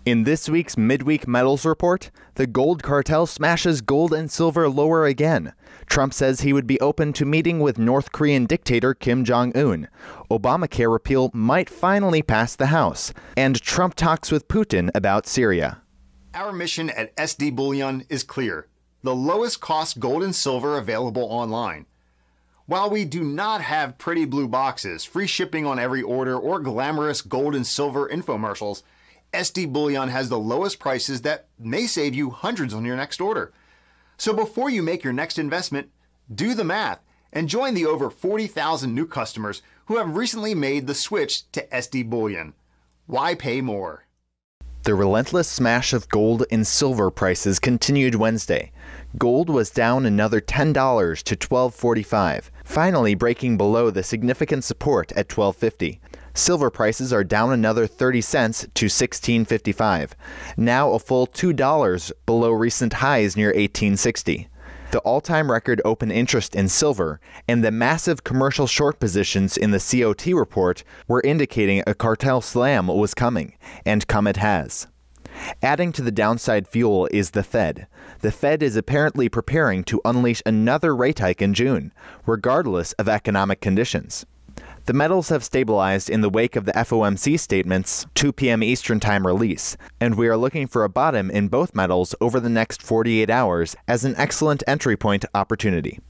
In this week's midweek metals report, the gold cartel smashes gold and silver lower again. Trump says he would be open to meeting with North Korean dictator Kim Jong-un. Obamacare repeal might finally pass the House. And Trump talks with Putin about Syria. Our mission at SD Bullion is clear: the lowest cost gold and silver available online. While we do not have pretty blue boxes, free shipping on every order, or glamorous gold and silver infomercials, SD Bullion has the lowest prices that may save you hundreds on your next order. So before you make your next investment, do the math and join the over 40,000 new customers who have recently made the switch to SD Bullion. Why pay more? The relentless smash of gold and silver prices continued Wednesday. Gold was down another $10 to $12.45, finally breaking below the significant support at $12.50. Silver prices are down another 30 cents to $16.55, now a full $2 below recent highs near $18.60. The all-time record open interest in silver and the massive commercial short positions in the COT report were indicating a cartel slam was coming, and come it has. Adding to the downside fuel is the Fed. The Fed is apparently preparing to unleash another rate hike in June, regardless of economic conditions. The metals have stabilized in the wake of the FOMC statement's 2 p.m. Eastern Time release, and we are looking for a bottom in both metals over the next 48 hours as an excellent entry point opportunity.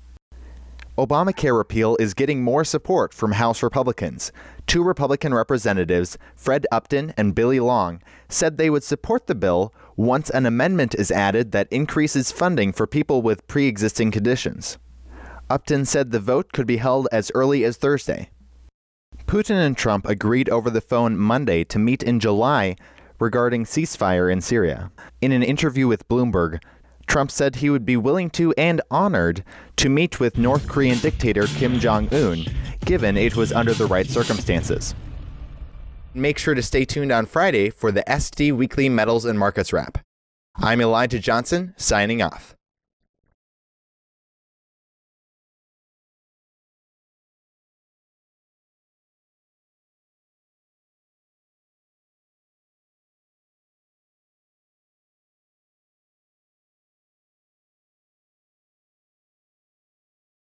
Obamacare repeal is getting more support from House Republicans. 2 Republican representatives, Fred Upton and Billy Long, said they would support the bill once an amendment is added that increases funding for people with pre-existing conditions. Upton said the vote could be held as early as Thursday. Putin and Trump agreed over the phone Monday to meet in July regarding ceasefire in Syria. In an interview with Bloomberg, Trump said he would be willing to and honored to meet with North Korean dictator Kim Jong-un, given it was under the right circumstances. Make sure to stay tuned on Friday for the SD Weekly Metals and Markets Wrap. I'm Elijah Johnson, signing off.